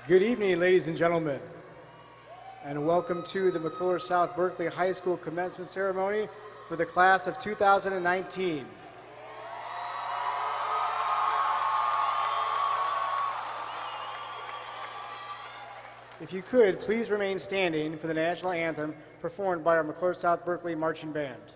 Good evening, ladies and gentlemen, and welcome to the McCluer South-Berkeley High School commencement ceremony for the class of 2019. If you could, please remain standing for the national anthem performed by our McCluer South-Berkeley Marching Band.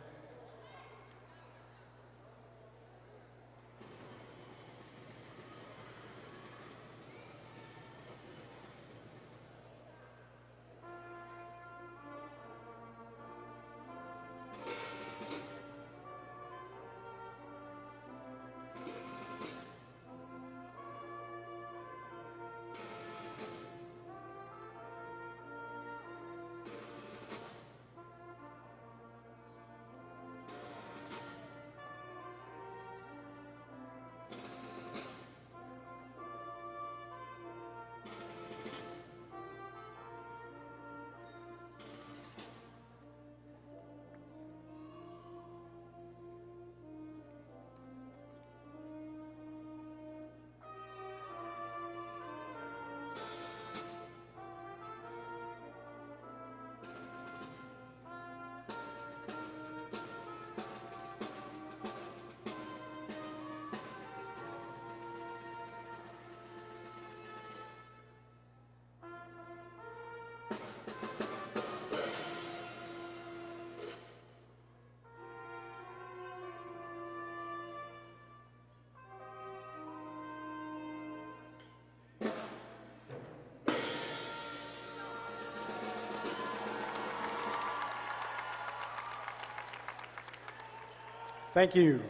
Thank you.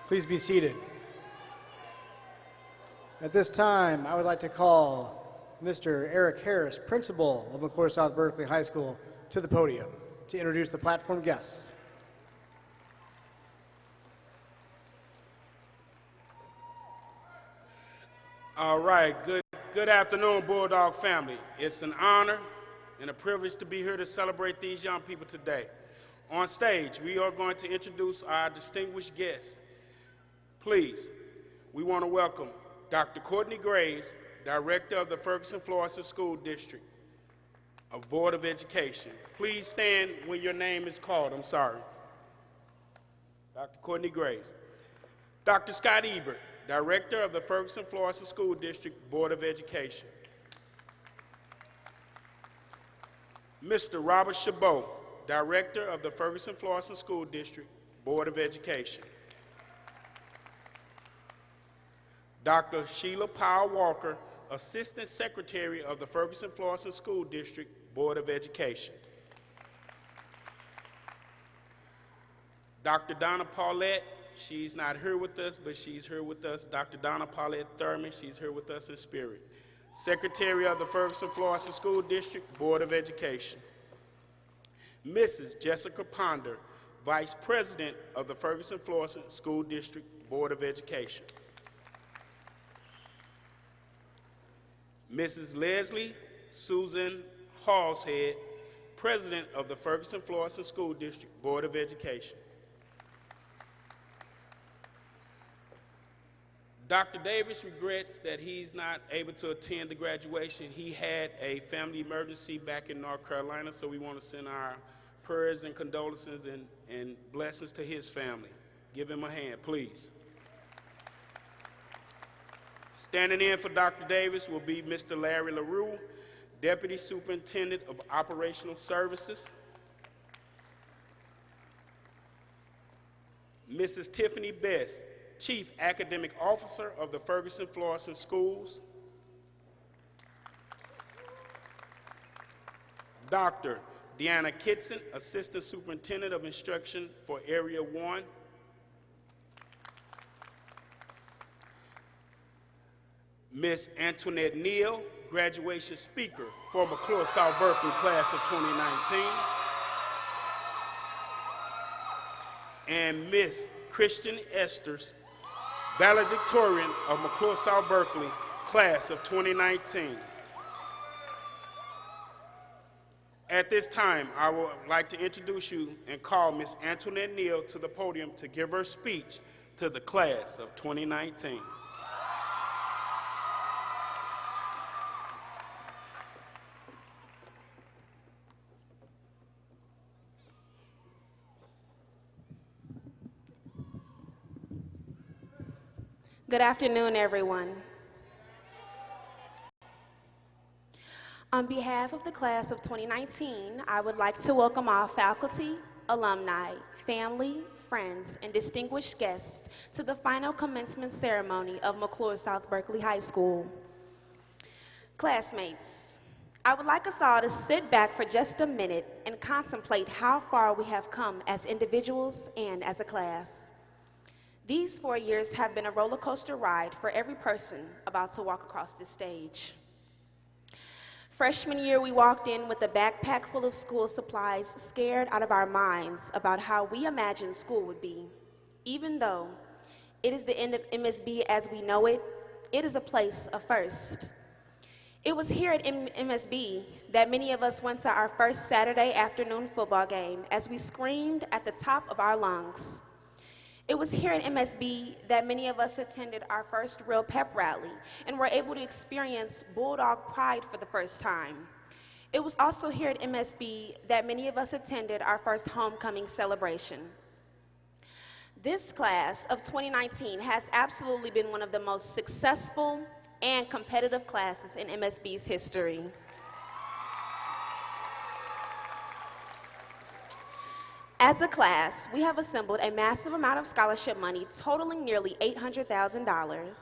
Please be seated. At this time, I would like to call Mr. Eric Harris, principal of McCluer South-Berkeley High School, to the podium to introduce the platform guests. All right, good afternoon, Bulldog family. It's an honor and a privilege to be here to celebrate these young people today. On stage, we are going to introduce our distinguished guests. Please, we want to welcome Dr. Courtney Graves, Director of the Ferguson-Florissant School District of Board of Education. Please stand when your name is called. I'm sorry. Dr. Courtney Graves. Dr. Scott Ebert, Director of the Ferguson-Florissant School District Board of Education. Mr. Robert Chabot, Director of the Ferguson-Florissant School District Board of Education. Dr. Sheila Powell-Walker, Assistant Secretary of the Ferguson-Florissant School District Board of Education. Dr. Donna Paulette, she's not here with us, but she's here with us. Dr. Donna Paulette Thurman, she's here with us in spirit. Secretary of the Ferguson-Florissant School District Board of Education. Mrs. Jessica Ponder, Vice President of the Ferguson-Florissant School District Board of Education. Mrs. Leslie Susan Halshead, President of the Ferguson-Florissant School District Board of Education. Dr. Davis regrets that he's not able to attend the graduation. He had a family emergency back in North Carolina, so we want to send our prayers and condolences and blessings to his family. Give him a hand, please. Standing in for Dr. Davis will be Mr. Larry LaRue, Deputy Superintendent of Operational Services. Mrs. Tiffany Best, Chief Academic Officer of the Ferguson-Florissant Schools. Dr. Deanna Kitson, Assistant Superintendent of Instruction for Area 1. Ms. Antoinette Neal, Graduation Speaker for McCluer South-Berkeley Class of 2019. And Ms. Christian Esters, Valedictorian of McCluer South-Berkeley Class of 2019. At this time, I would like to introduce you and call Ms. Antoinette Neal to the podium to give her speech to the class of 2019. Good afternoon, everyone. On behalf of the class of 2019, I would like to welcome all faculty, alumni, family, friends, and distinguished guests to the final commencement ceremony of McCluer South-Berkeley High School. Classmates, I would like us all to sit back for just a minute and contemplate how far we have come as individuals and as a class. These 4 years have been a roller coaster ride for every person about to walk across this stage. Freshman year, we walked in with a backpack full of school supplies, scared out of our minds about how we imagined school would be. Even though it is the end of MSB as we know it, it is a place of first. It was here at MSB that many of us went to our first Saturday afternoon football game as we screamed at the top of our lungs. It was here at MSB that many of us attended our first real pep rally and were able to experience Bulldog pride for the first time. It was also here at MSB that many of us attended our first homecoming celebration. This class of 2019 has absolutely been one of the most successful and competitive classes in MSB's history. As a class, we have assembled a massive amount of scholarship money totaling nearly $800,000.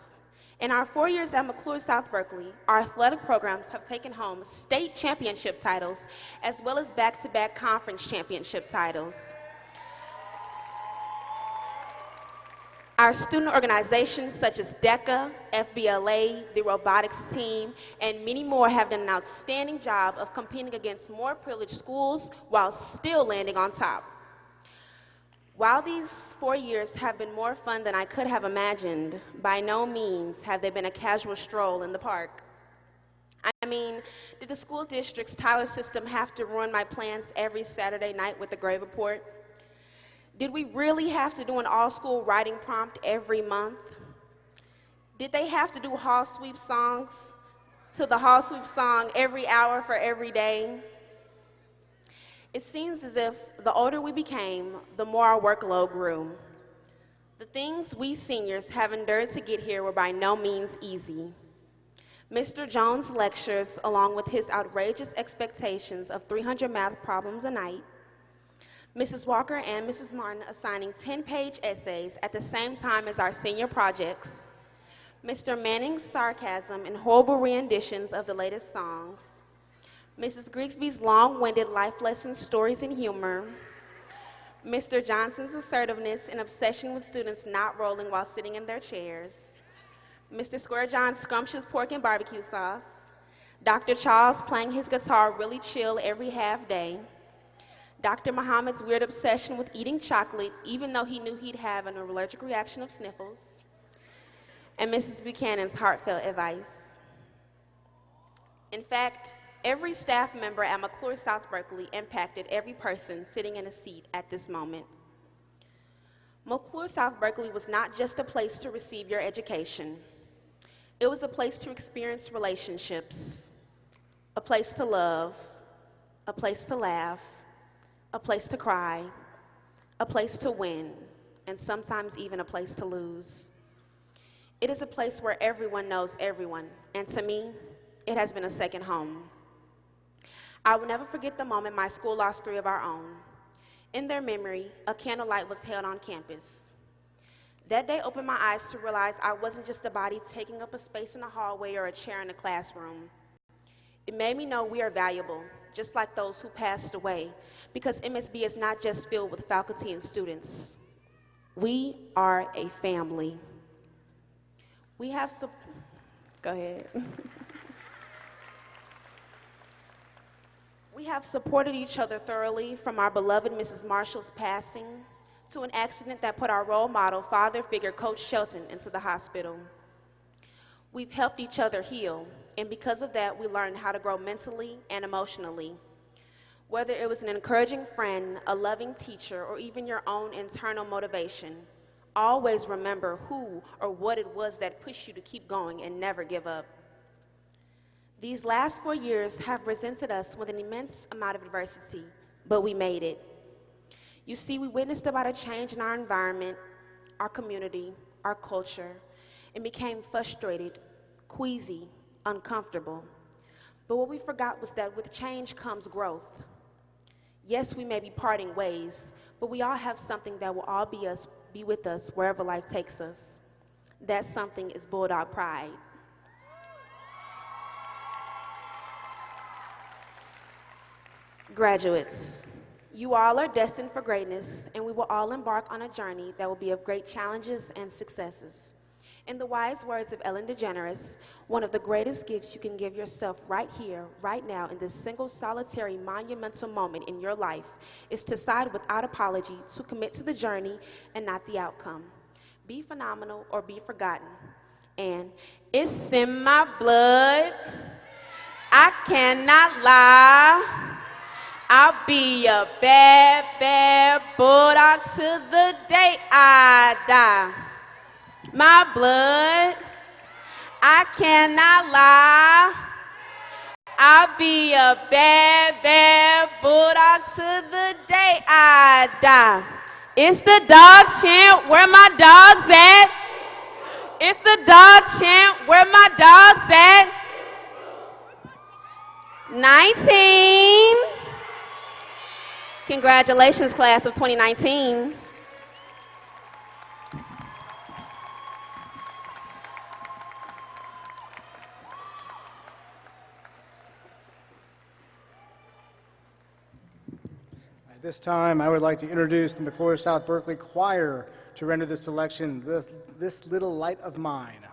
In our 4 years at McCluer South-Berkeley, our athletic programs have taken home state championship titles as well as back-to-back conference championship titles. Our student organizations such as DECA, FBLA, the robotics team, and many more have done an outstanding job of competing against more privileged schools while still landing on top. While these 4 years have been more fun than I could have imagined, by no means have they been a casual stroll in the park. I mean, did the school district's Tyler system have to ruin my plans every Saturday night with the grade report? Did we really have to do an all-school writing prompt every month? Did they have to do hall sweep songs to the hall sweep song every hour for every day? It seems as if the older we became, the more our workload grew. The things we seniors have endured to get here were by no means easy. Mr. Jones' lectures, along with his outrageous expectations of 300 math problems a night, Mrs. Walker and Mrs. Martin assigning 10-page essays at the same time as our senior projects, Mr. Manning's sarcasm and horrible renditions of the latest songs, Mrs. Grigsby's long-winded life lesson stories and humor, Mr. Johnson's assertiveness and obsession with students not rolling while sitting in their chairs, Mr. Square John's scrumptious pork and barbecue sauce, Dr. Charles playing his guitar really chill every half day, Dr. Muhammad's weird obsession with eating chocolate even though he knew he'd have an allergic reaction of sniffles, and Mrs. Buchanan's heartfelt advice. In fact, every staff member at McCluer South-Berkeley impacted every person sitting in a seat at this moment. McCluer South-Berkeley was not just a place to receive your education. It was a place to experience relationships, a place to love, a place to laugh, a place to cry, a place to win, and sometimes even a place to lose. It is a place where everyone knows everyone, and to me, it has been a second home. I will never forget the moment my school lost 3 of our own. In their memory, a candlelight was held on campus. That day opened my eyes to realize I wasn't just a body taking up a space in a hallway or a chair in a classroom. It made me know we are valuable, just like those who passed away, because MSB is not just filled with faculty and students. We are a family. We have Go ahead. We have supported each other thoroughly, from our beloved Mrs. Marshall's passing to an accident that put our role model, father figure, Coach Shelton, into the hospital. We've helped each other heal, and because of that, we learned how to grow mentally and emotionally. Whether it was an encouraging friend, a loving teacher, or even your own internal motivation, always remember who or what it was that pushed you to keep going and never give up. These last 4 years have presented us with an immense amount of adversity, but we made it. You see, we witnessed about a change in our environment, our community, our culture, and became frustrated, queasy, uncomfortable. But what we forgot was that with change comes growth. Yes, we may be parting ways, but we all have something that will all be with us wherever life takes us. That something is Bulldog pride. Graduates, you all are destined for greatness, and we will all embark on a journey that will be of great challenges and successes. In the wise words of Ellen DeGeneres, one of the greatest gifts you can give yourself right here, right now, in this single solitary monumental moment in your life is to decide without apology to commit to the journey and not the outcome. Be phenomenal or be forgotten. And it's in my blood. I cannot lie. I'll be a bad, bad bulldog till the day I die. My blood, I cannot lie. I'll be a bad, bad bulldog till the day I die. It's the dog chant, where my dog's at? It's the dog chant, where my dog's at? 19. Congratulations, class of 2019. At this time, I would like to introduce the McCluer South-Berkeley Choir to render the selection, This Little Light of Mine.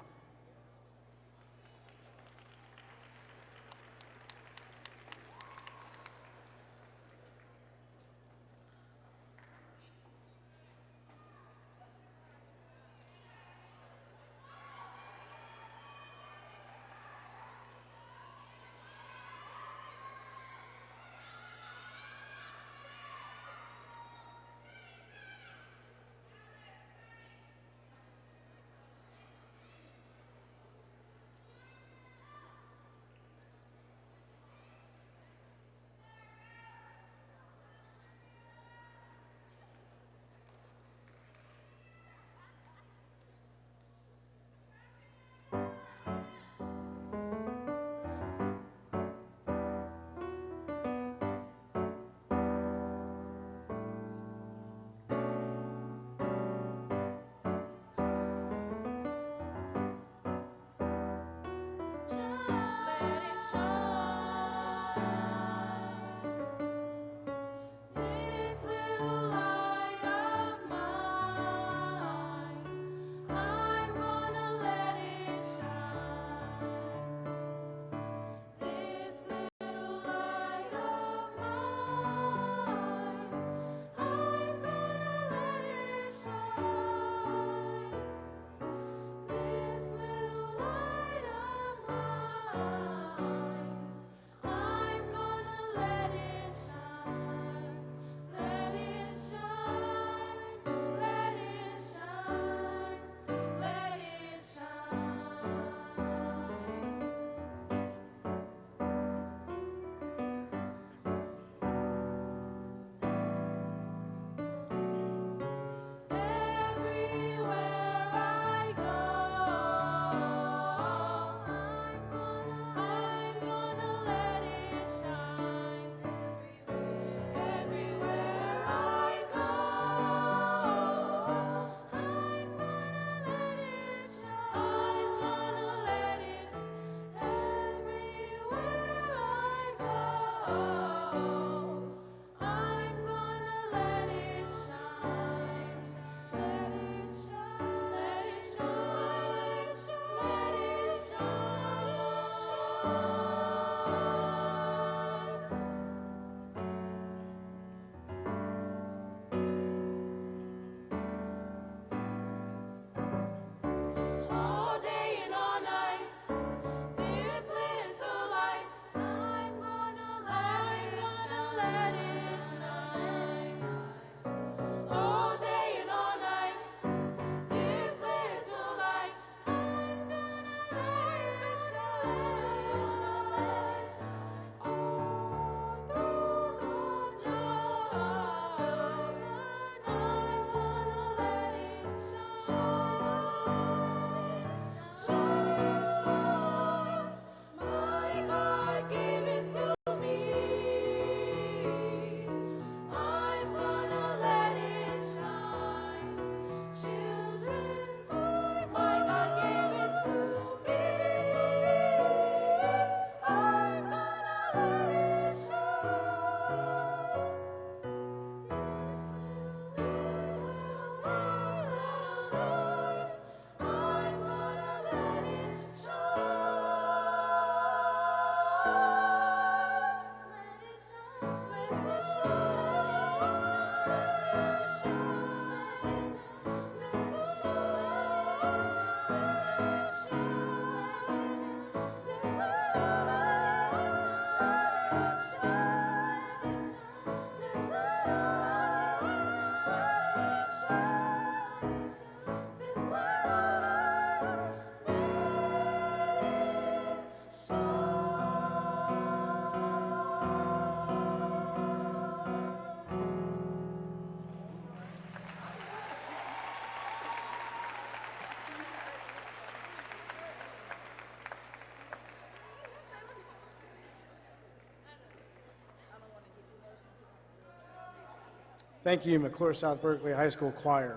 Thank you, McCluer South-Berkeley High School Choir.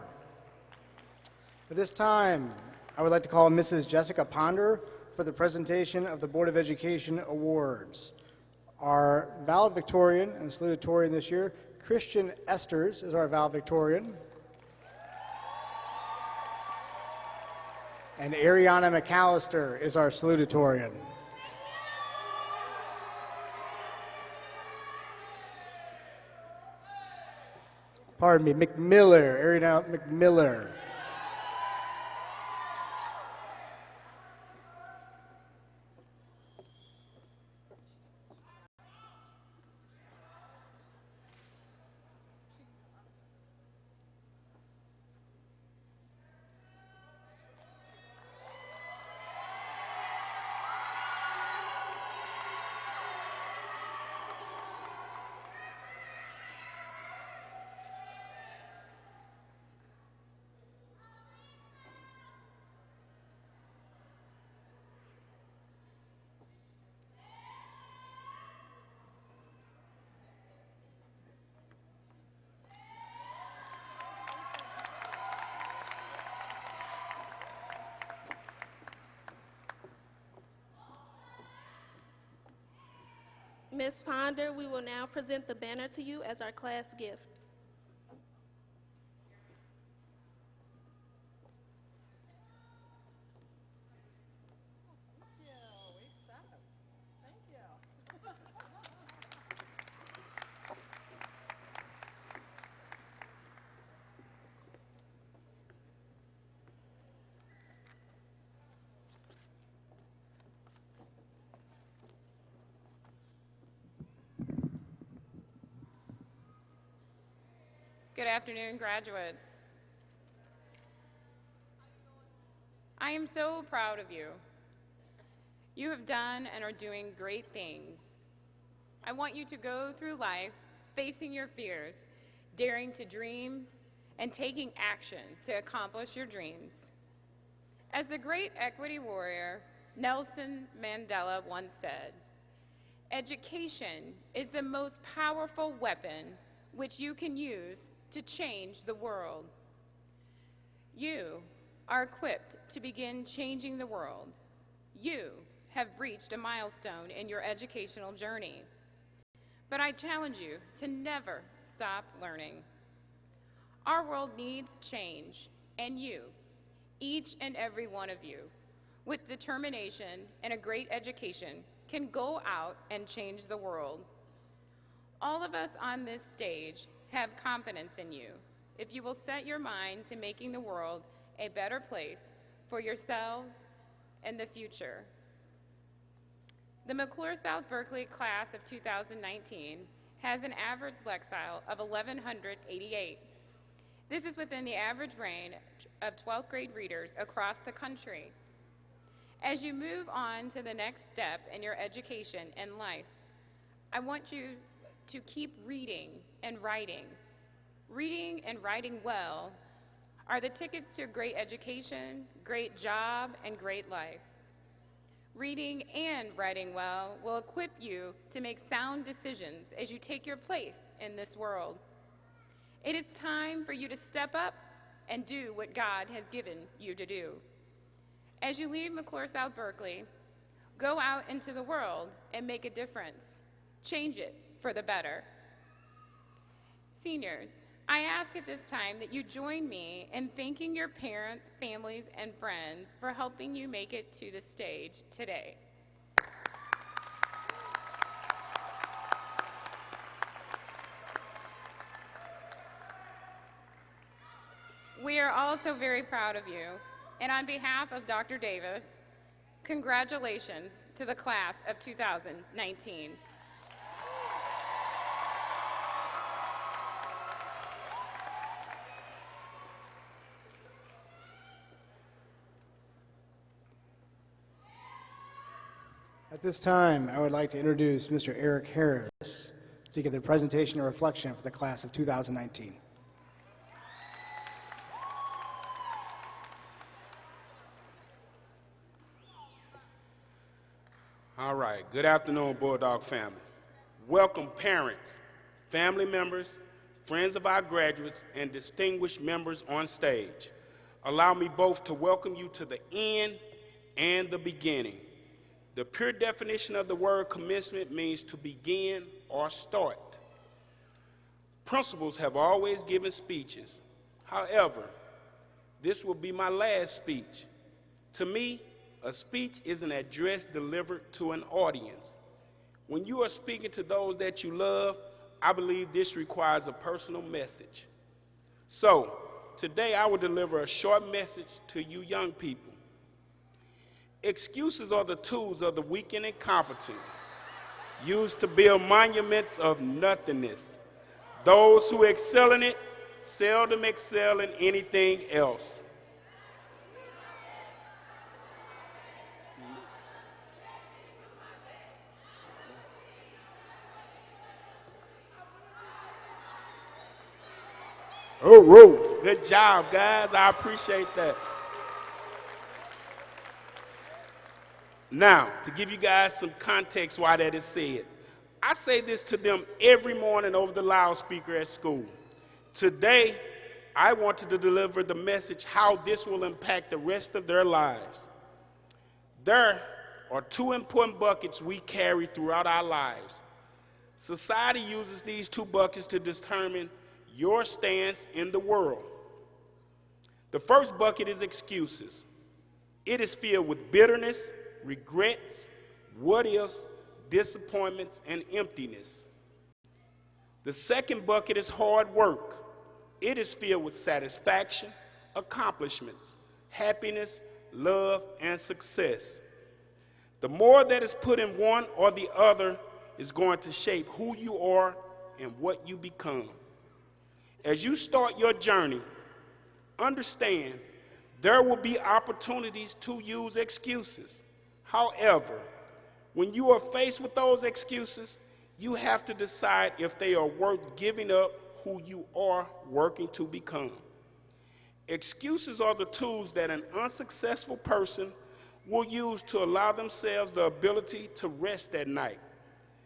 At this time, I would like to call Mrs. Jessica Ponder for the presentation of the Board of Education Awards. Our valedictorian and salutatorian this year, Christian Esters, is our valedictorian. And Ariana McAllister is our salutatorian. Pardon me, McMiller, Ariana McMiller. Ms. Ponder, we will now present the banner to you as our class gift. Good afternoon, graduates. I am so proud of you. You have done and are doing great things. I want you to go through life facing your fears, daring to dream, and taking action to accomplish your dreams. As the great equity warrior Nelson Mandela once said, "Education is the most powerful weapon which you can use to change the world." You are equipped to begin changing the world. You have reached a milestone in your educational journey. But I challenge you to never stop learning. Our world needs change, and you, each and every one of you, with determination and a great education, can go out and change the world. All of us on this stage have confidence in you if you will set your mind to making the world a better place for yourselves and the future. The McCluer South-Berkeley class of 2019 has an average Lexile of 1,188. This is within the average range of 12th grade readers across the country. As you move on to the next step in your education and life, I want you to keep reading and writing. Reading and writing well are the tickets to a great education, great job, and great life. Reading and writing well will equip you to make sound decisions as you take your place in this world. It is time for you to step up and do what God has given you to do. As you leave McCluer South-Berkeley, go out into the world and make a difference. Change it for the better. Seniors, I ask at this time that you join me in thanking your parents, families, and friends for helping you make it to the stage today. We are also very proud of you, and on behalf of Dr. Davis, congratulations to the class of 2019. At this time, I would like to introduce Mr. Eric Harris to give the presentation and reflection for the class of 2019. All right, good afternoon, Bulldog family. Welcome parents, family members, friends of our graduates, and distinguished members on stage. Allow me both to welcome you to the end and the beginning. The pure definition of the word commencement means to begin or start. Principals have always given speeches. However, this will be my last speech. To me, a speech is an address delivered to an audience. When you are speaking to those that you love, I believe this requires a personal message. So, today I will deliver a short message to you young people. Excuses are the tools of the weak and incompetent, used to build monuments of nothingness. Those who excel in it seldom excel in anything else. Oh, whoa. Good job, guys. I appreciate that. Now, to give you guys some context why that is said, I say this to them every morning over the loudspeaker at school. Today, I wanted to deliver the message how this will impact the rest of their lives. There are two important buckets we carry throughout our lives. Society uses these two buckets to determine your stance in the world. The first bucket is excuses. It is filled with bitterness, regrets, what-ifs, disappointments, and emptiness. The second bucket is hard work. It is filled with satisfaction, accomplishments, happiness, love, and success. The more that is put in one or the other is going to shape who you are and what you become. As you start your journey, understand there will be opportunities to use excuses. However, when you are faced with those excuses, you have to decide if they are worth giving up who you are working to become. Excuses are the tools that an unsuccessful person will use to allow themselves the ability to rest at night.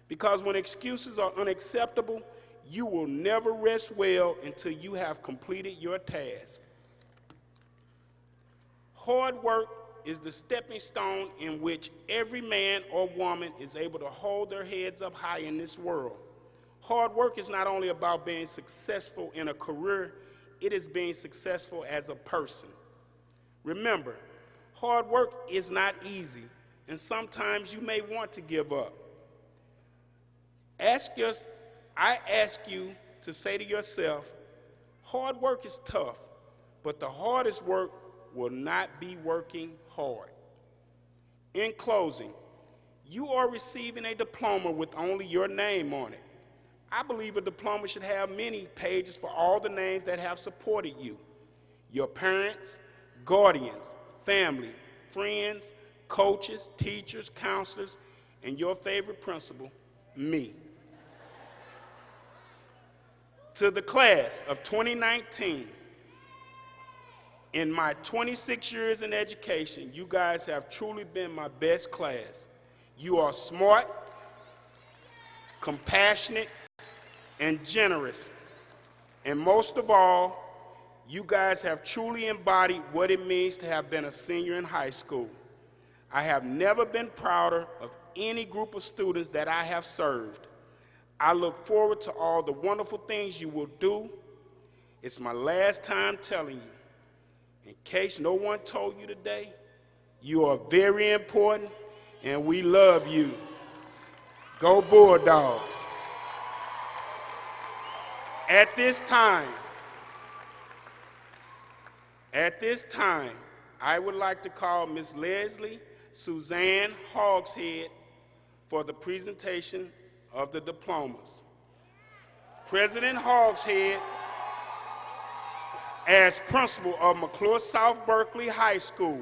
Because when excuses are unacceptable, you will never rest well until you have completed your task. Hard work is the stepping stone in which every man or woman is able to hold their heads up high in this world. Hard work is not only about being successful in a career, it is being successful as a person. Remember, hard work is not easy, and sometimes you may want to give up. I ask you to say to yourself, hard work is tough, but the hardest work will not be working hard. In closing, you are receiving a diploma with only your name on it. I believe a diploma should have many pages for all the names that have supported you. Your parents, guardians, family, friends, coaches, teachers, counselors, and your favorite principal, me. To the class of 2019, in my 26 years in education, you guys have truly been my best class. You are smart, compassionate, and generous. And most of all, you guys have truly embodied what it means to have been a senior in high school. I have never been prouder of any group of students that I have served. I look forward to all the wonderful things you will do. It's my last time telling you. In case no one told you today, you are very important and we love you. Go Bulldogs. At this time, I would like to call Ms. Leslie Suzanne Hogshead for the presentation of the diplomas. President Hogshead, as principal of McCluer South-Berkeley High School,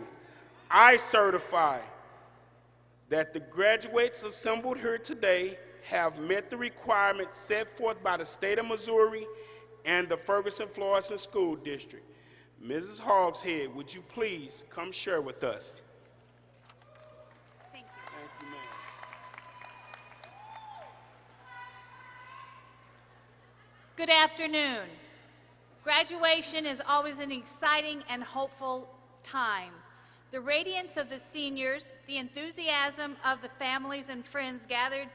I certify that the graduates assembled here today have met the requirements set forth by the state of Missouri and the Ferguson-Florissant School District. Mrs. Hogshead, would you please come share with us? Thank you. Thank you, ma'am. Good afternoon. Graduation is always an exciting and hopeful time. The radiance of the seniors, the enthusiasm of the families and friends gathered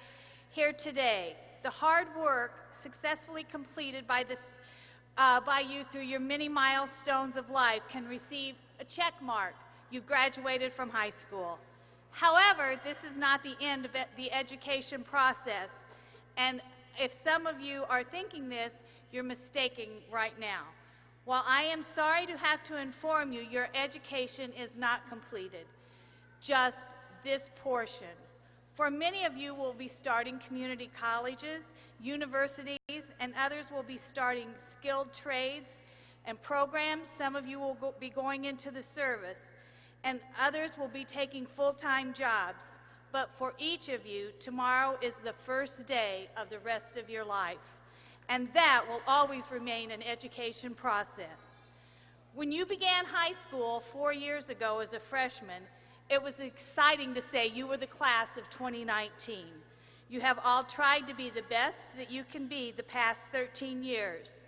here today, the hard work successfully completed by you through your many milestones of life can receive a check mark. You've graduated from high school. However, this is not the end of the education process. And if some of you are thinking this, you're mistaken right now. While I am sorry to have to inform you, your education is not completed, just this portion. For many of you will be starting community colleges, universities, and others will be starting skilled trades and programs. Some of you will be going into the service, and others will be taking full-time jobs. But for each of you, tomorrow is the first day of the rest of your life, and that will always remain an education process. When you began high school 4 years ago as a freshman, it was exciting to say you were the class of 2019. You have all tried to be the best that you can be the past 13 years.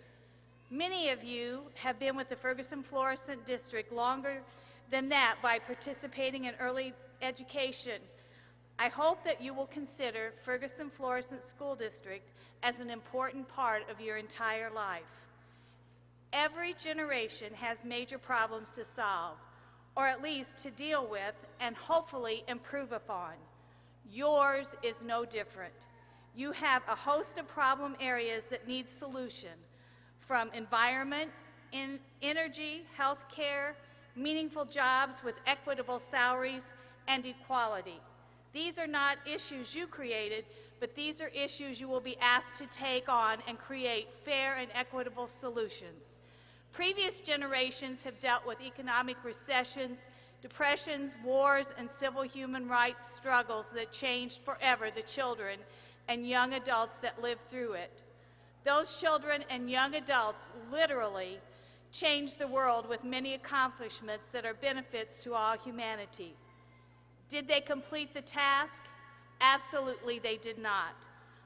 Many of you have been with the Ferguson-Florissant District longer than that by participating in early education. I hope that you will consider Ferguson-Florissant School District as an important part of your entire life. Every generation has major problems to solve, or at least to deal with and hopefully improve upon. Yours is no different. You have a host of problem areas that need solution, from environment, energy, health care, meaningful jobs with equitable salaries, and equality. These are not issues you created, but these are issues you will be asked to take on and create fair and equitable solutions. Previous generations have dealt with economic recessions, depressions, wars, and civil human rights struggles that changed forever the children and young adults that lived through it. Those children and young adults literally changed the world with many accomplishments that are benefits to all humanity. Did they complete the task? Absolutely they did not.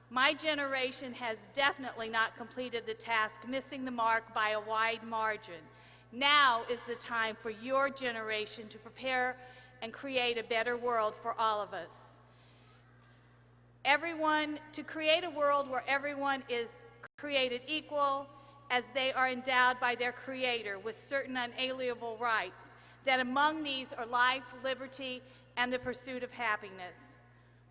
My generation has definitely not completed the task, missing the mark by a wide margin. Now is the time for your generation to prepare and create a better world for all of us. To create a world where everyone is created equal as they are endowed by their Creator with certain unalienable rights, that among these are life, liberty, and the pursuit of happiness.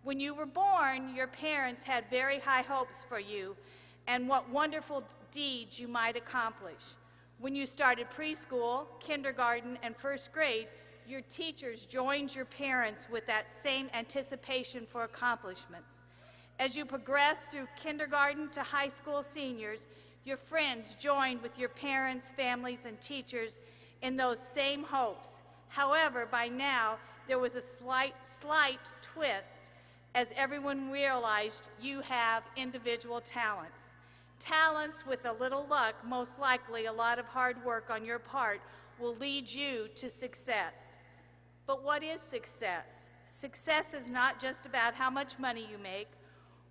When you were born, your parents had very high hopes for you and what wonderful deeds you might accomplish. When you started preschool, kindergarten, and first grade, your teachers joined your parents with that same anticipation for accomplishments. As you progressed through kindergarten to high school seniors, your friends joined with your parents, families, and teachers in those same hopes. However, by now, there was a slight twist as everyone realized you have individual talents. Talents with a little luck, most likely a lot of hard work on your part, will lead you to success. But what is success? Success is not just about how much money you make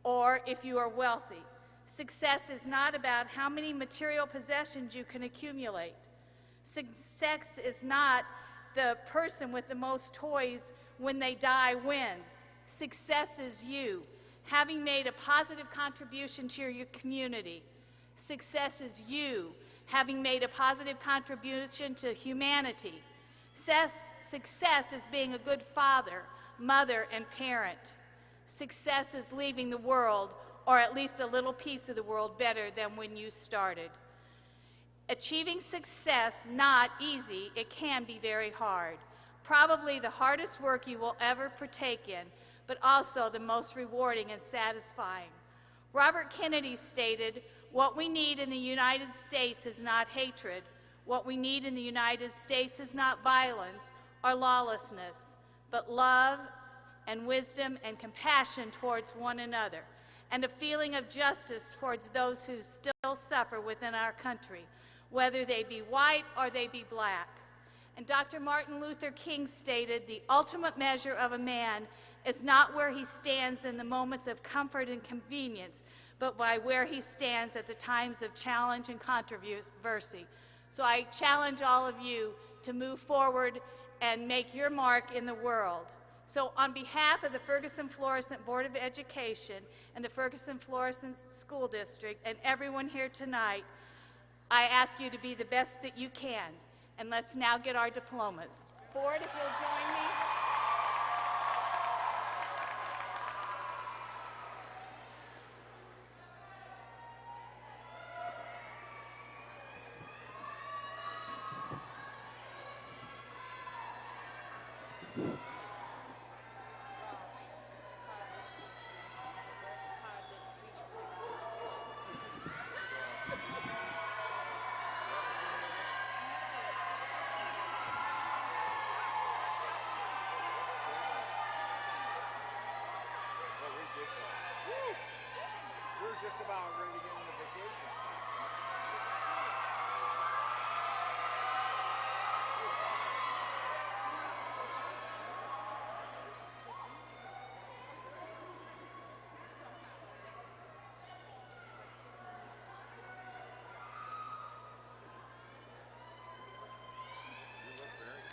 or if you are wealthy. Success is not about how many material possessions you can accumulate. Success is not the person with the most toys when they die wins. Success is you, having made a positive contribution to your community. Success is you, having made a positive contribution to humanity. Success is being a good father, mother, and parent. Success is leaving the world, or at least a little piece of the world, better than when you started. Achieving success, not easy. It can be very hard. Probably the hardest work you will ever partake in, but also the most rewarding and satisfying. Robert Kennedy stated, "What we need in the United States is not hatred. What we need in the United States is not violence or lawlessness, but love and wisdom and compassion towards one another, and a feeling of justice towards those who still suffer within our country, whether they be white or they be black." And Dr. Martin Luther King stated, "The ultimate measure of a man is not where he stands in the moments of comfort and convenience, but by where he stands at the times of challenge and controversy. So I challenge all of you to move forward and make your mark in the world. So on behalf of the Ferguson-Florissant Board of Education and the Ferguson-Florissant School District and everyone here tonight, I ask you to be the best that you can. And let's now get our diplomas. Board, if you'll join me. We're just about ready to get into vacation.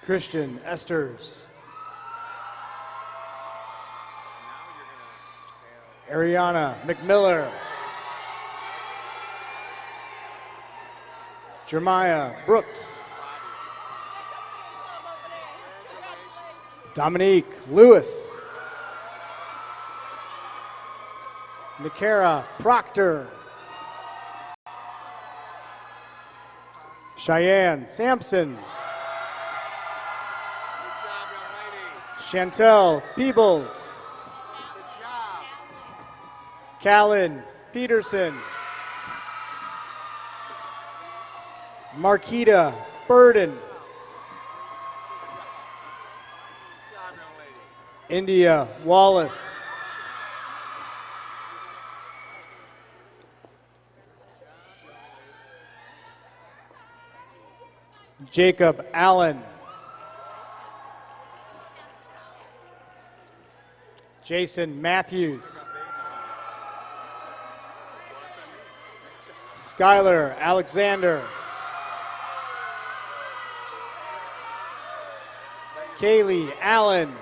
Christian Esters. Ariana McMiller. Jeremiah Brooks. Dominique Lewis. Nikara Proctor. Cheyenne Sampson. Chantel Peebles. Callan Peterson. Marquita Burden. India Wallace. Jacob Allen. Jason Matthews. Skylar Alexander. Kaylee Allen.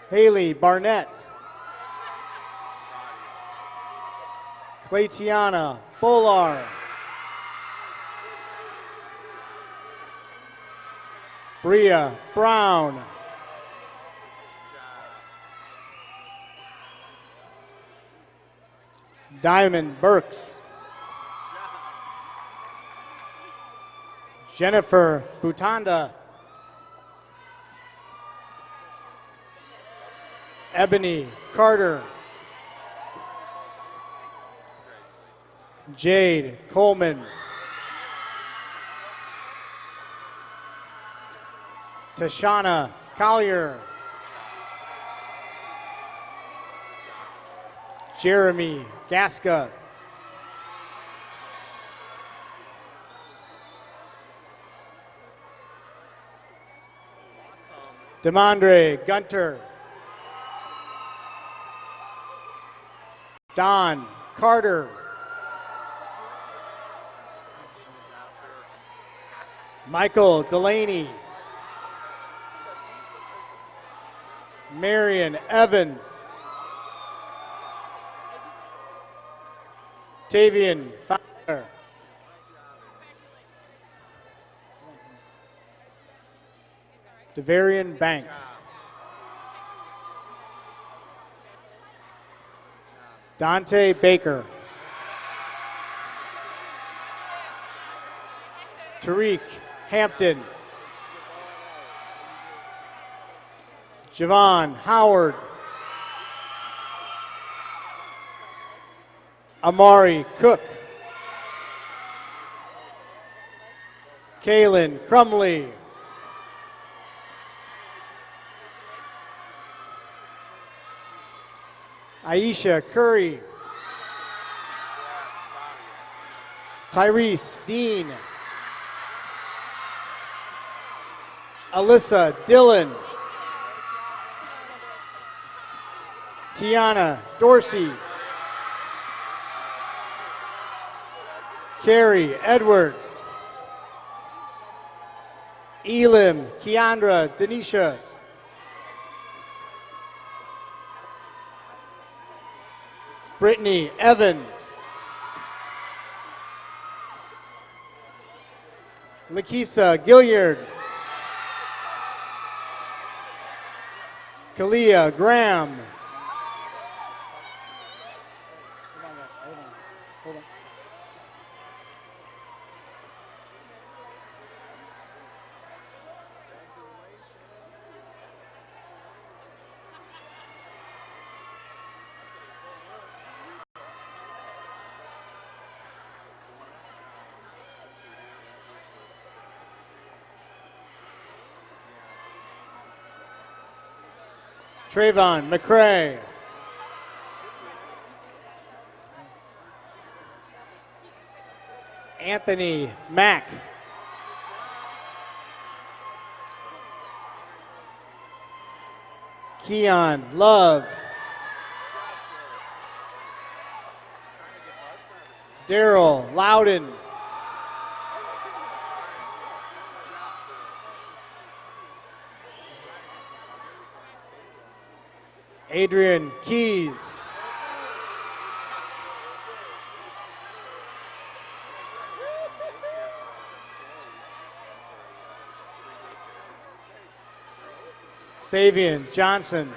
Haley Barnett. Claytiana Bolar. Bria Brown. Diamond Burks. Jennifer Butanda. Ebony Carter. Jade Coleman. Tashana Collier. Jeremy Gasca. Demondre Gunter. Don Carter. Michael Delaney. Marion Evans. Tavian Fowler. Devarian Banks. Dante Baker. Tariq Hampton. Javon Howard. Amari Cook. Kaylin Crumley. Aisha Curry. Tyrese Dean. Alyssa Dillon. Tiana Dorsey. Carrie Edwards. Elim Keandra Denisha. Brittany Evans. Lakisa Gilliard. Kalia Graham. Hold on, guys. Hold on. Trayvon McCray. Anthony Mack. Keon Love. Daryl Loudon. Adrian Keys. Savian Johnson.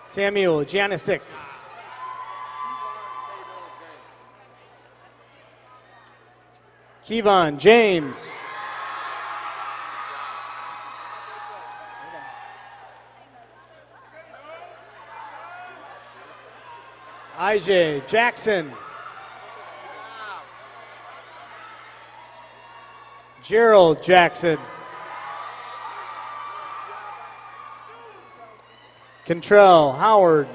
Samuel Janisic. Kevon James. IJ Jackson. Gerald Jackson. Contrell Howard.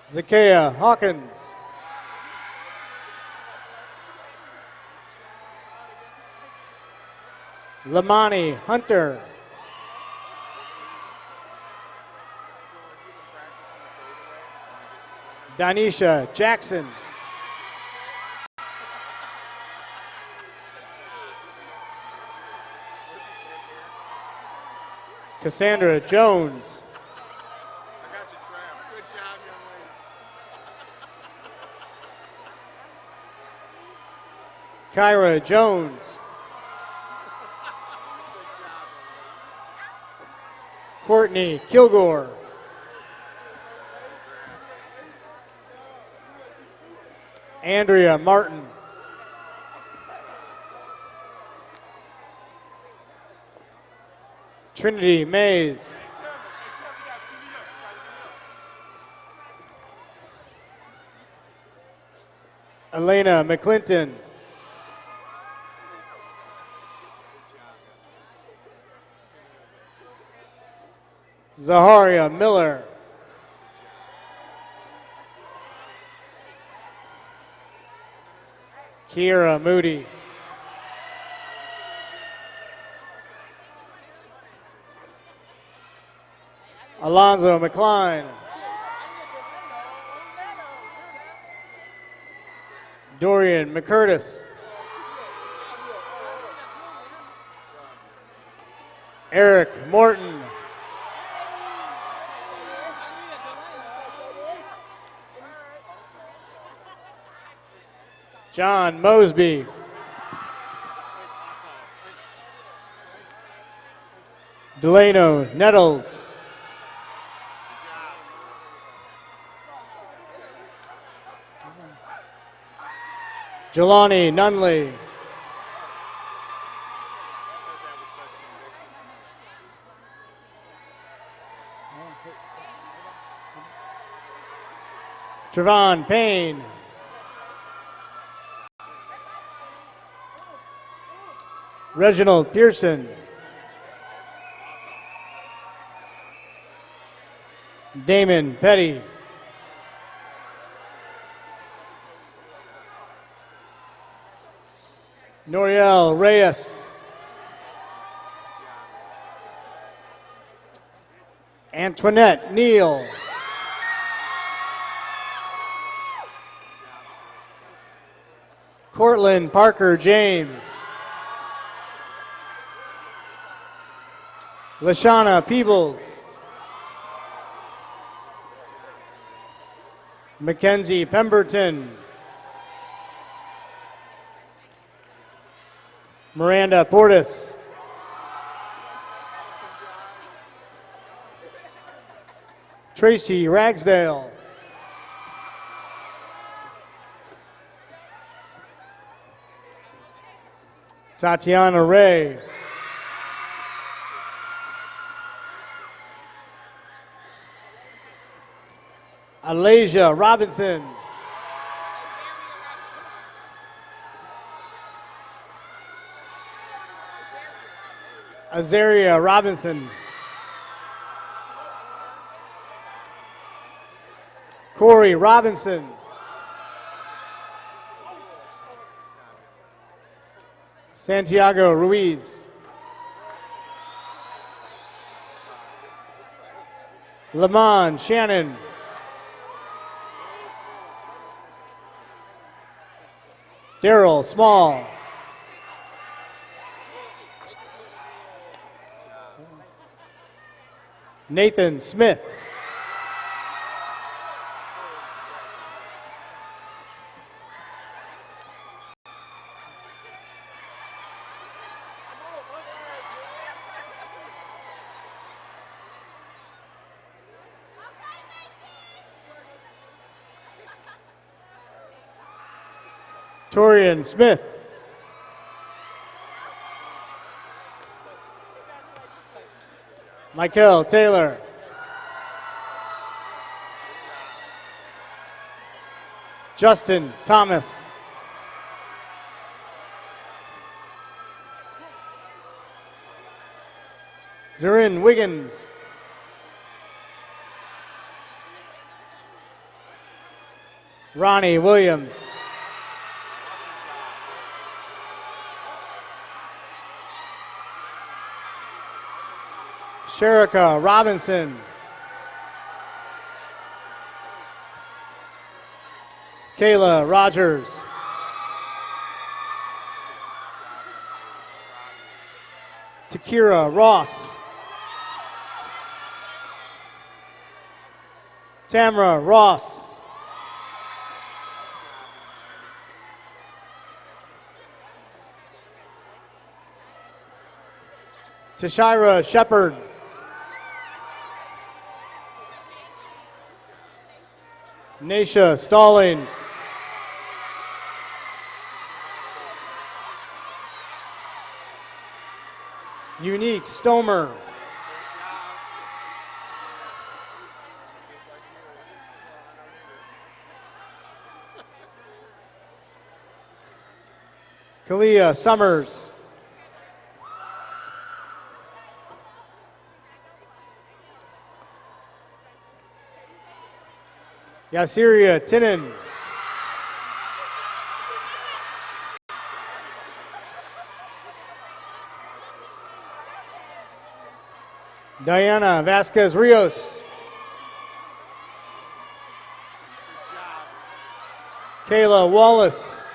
Zakiah Hawkins. Lamani Hunter. Danisha Jackson. Cassandra Jones. I got you, Trav. Good job, young lady. Kyra Jones. Courtney Kilgore. Andrea Martin. Trinity Mays. Elena McClinton. Zaharia Miller. Kiera Moody. Alonzo McCline. Dorian McCurtis. Eric Morton. John Mosby. Delano Nettles. Jelani Nunley. Trevon Payne. Reginald Pearson. Damon Petty. Noriel Reyes. Antoinette Neal. Cortland Parker James. Lashana Peebles. Mackenzie Pemberton. Miranda Portis. Tracy Ragsdale. Tatiana Ray. Alasia Robinson. Azaria Robinson. Corey Robinson. Santiago Ruiz. Lamont Shannon. Daryl Small. Nathan Smith. Torian Smith. Michael Taylor. Justin Thomas. Zarin Wiggins. Ronnie Williams. Sherika Robinson. Kayla Rogers. Takira Ross. Tamara Ross. Tashira Shepard. Nasha Stallings. Unique Stomer. Kalia Summers. Yasiria Tinnen. Diana Vasquez Rios. Kayla Wallace.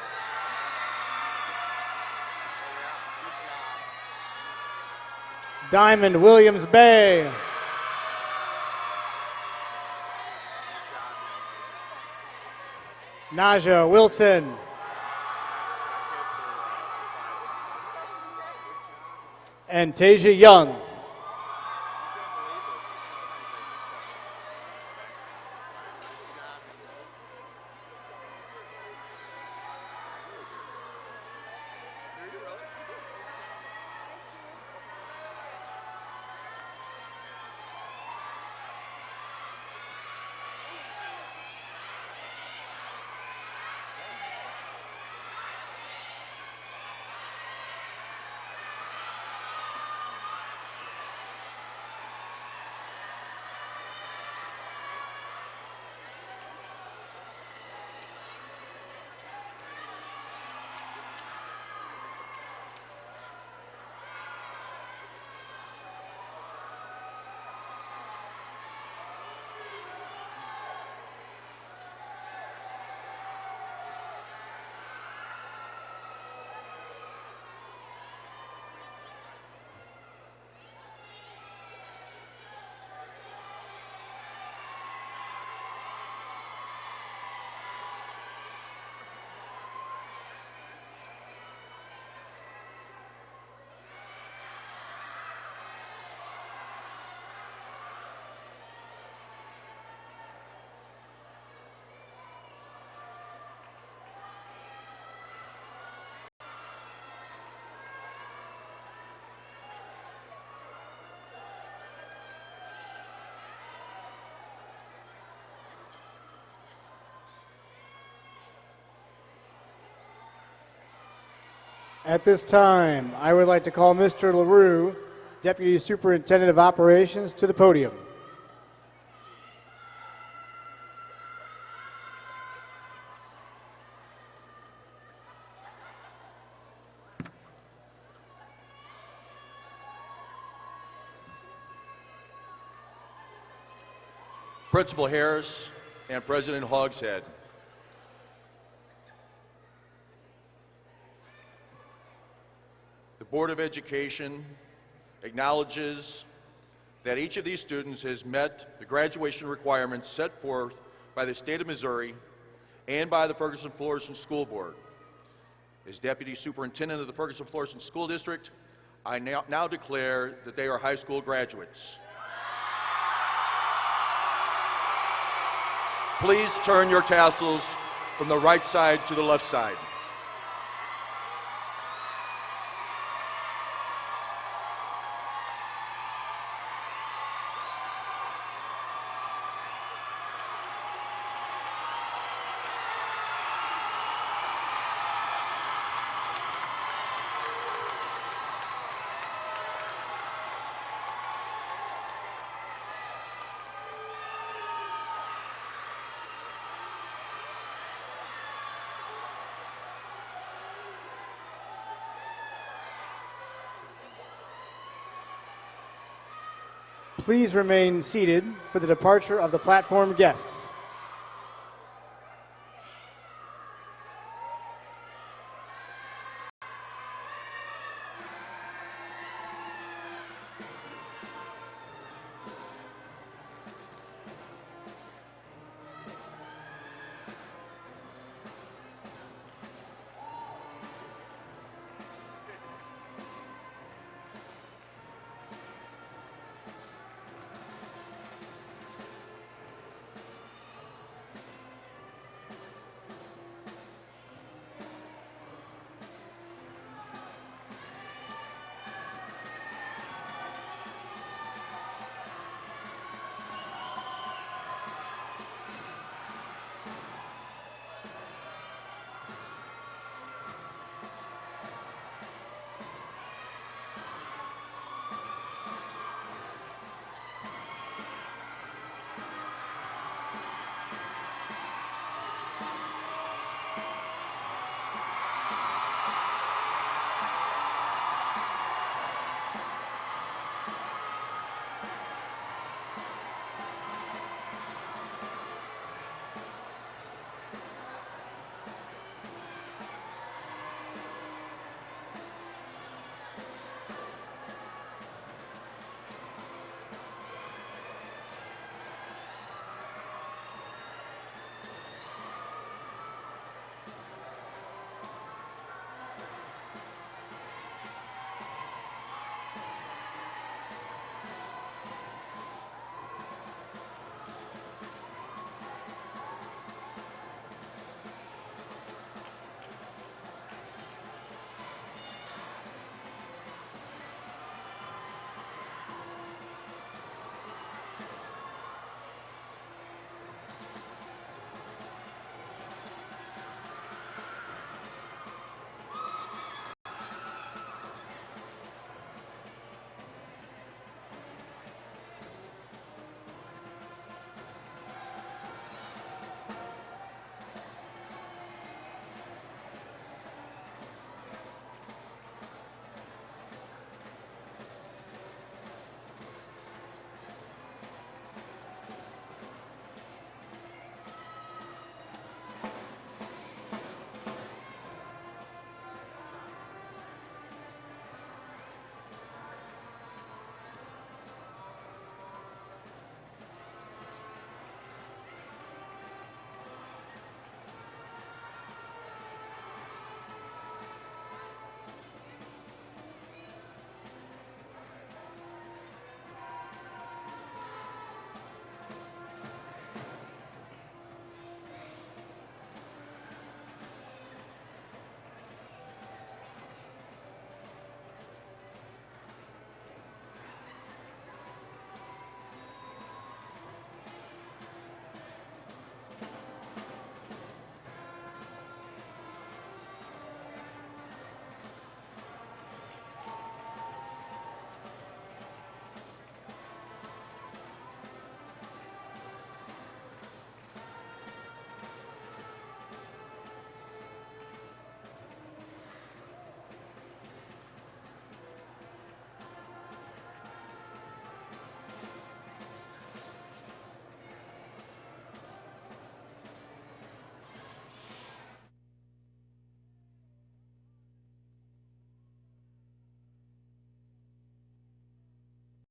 Diamond Williams Bay. Naja Wilson. And Tasia Young. At this time, I would like to call Mr. LaRue, Deputy Superintendent of Operations, to the podium. Principal Harris and President Hogshead. The Board of Education acknowledges that each of these students has met the graduation requirements set forth by the state of Missouri and by the Ferguson-Florissant School Board. As Deputy Superintendent of the Ferguson-Florissant School District, I now declare that they are high school graduates. Please turn your tassels from the right side to the left side. Please remain seated for the departure of the platform guests.